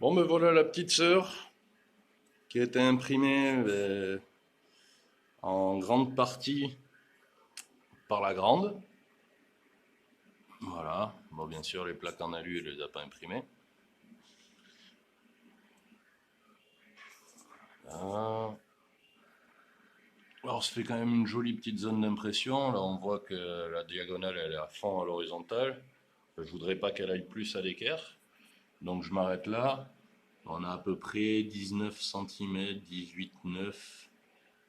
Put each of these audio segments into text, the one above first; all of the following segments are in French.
Bon, me voilà la petite sœur qui a été imprimée en grande partie par la grande. Voilà. Bon, bien sûr, les plaques en alu, elle les a pas imprimées. Là. Alors, ça fait quand même une jolie petite zone d'impression. Là, on voit que la diagonale, elle est à fond à l'horizontale. Je voudrais pas qu'elle aille plus à l'équerre. Donc, je m'arrête là. On a à peu près 19 cm, 18,9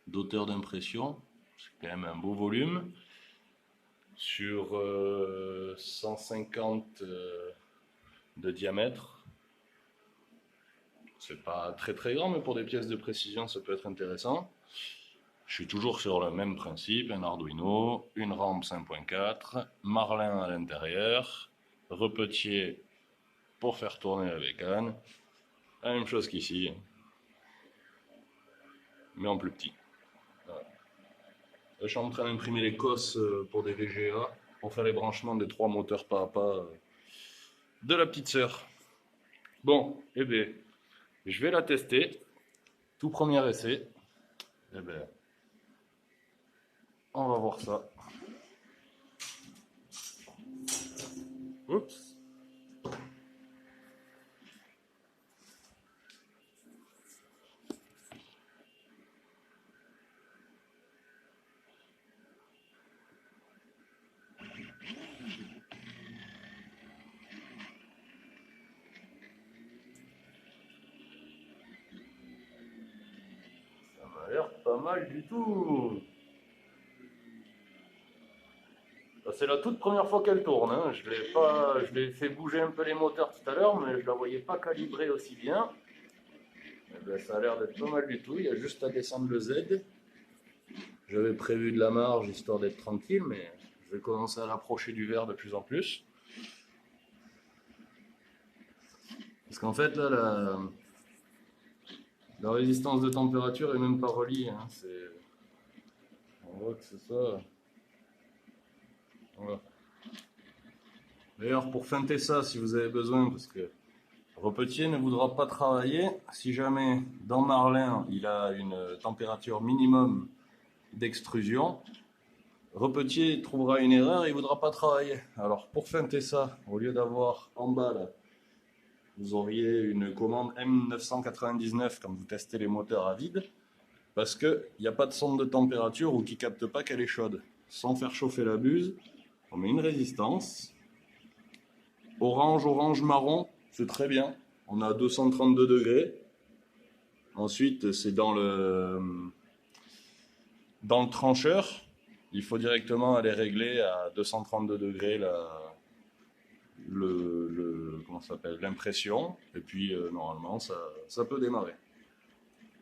d'auteur d'impression. C'est quand même un beau volume. Sur 150 de diamètre. C'est pas très très grand, mais pour des pièces de précision, ça peut être intéressant. Je suis toujours sur le même principe, un Arduino, une rampe 5.4, Marlin à l'intérieur, repetier pour faire tourner la bécane. La même chose qu'ici, mais en plus petit. Voilà. Je suis en train d'imprimer les cosses pour des VGA, pour faire les branchements des 3 moteurs pas à pas de la petite sœur. Bon, eh bien, je vais la tester. Tout premier essai. Eh bien, on va voir ça. Oups. Ça m'a l'air pas mal du tout. C'est la toute première fois qu'elle tourne. Hein. Je l'ai fait bouger un peu les moteurs tout à l'heure, mais je la voyais pas calibrée aussi bien. Eh ben, ça a l'air d'être pas mal du tout. Il y a juste à descendre le Z. J'avais prévu de la marge histoire d'être tranquille, mais je vais commencer à l'approcher du verre de plus en plus. Parce qu'en fait, là, la résistance de température est même pas reliée. Hein. On voit que c'est ça. Voilà. D'ailleurs, pour feinter ça, si vous avez besoin, parce que Repetier ne voudra pas travailler si jamais dans Marlin il a une température minimum d'extrusion. Repetier trouvera une erreur et il ne voudra pas travailler. Alors pour feinter ça, au lieu d'avoir en bas là, vous auriez une commande M999 quand vous testez les moteurs à vide, parce qu'il n'y a pas de sonde de température ou qui ne capte pas qu'elle est chaude. Sans faire chauffer la buse, on met une résistance. Orange, orange, marron, c'est très bien. On a 232 degrés. Ensuite, c'est dans le trancheur. Il faut directement aller régler à 232 degrés comment ça s'appelle, l'impression. Et puis, normalement, ça peut démarrer.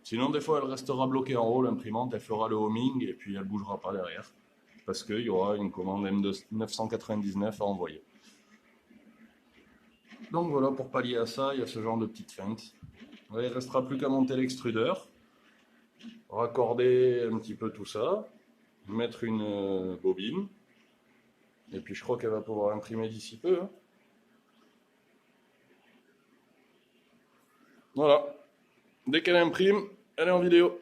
Sinon, des fois, elle restera bloquée en haut, l'imprimante. Elle fera le homing et puis elle ne bougera pas derrière. Parce qu'il y aura une commande M999 à envoyer. Donc voilà, pour pallier à ça, il y a ce genre de petite feinte. Il ne restera plus qu'à monter l'extrudeur, raccorder un petit peu tout ça, mettre une bobine, et puis je crois qu'elle va pouvoir imprimer d'ici peu. Hein. Voilà. Dès qu'elle imprime, elle est en vidéo.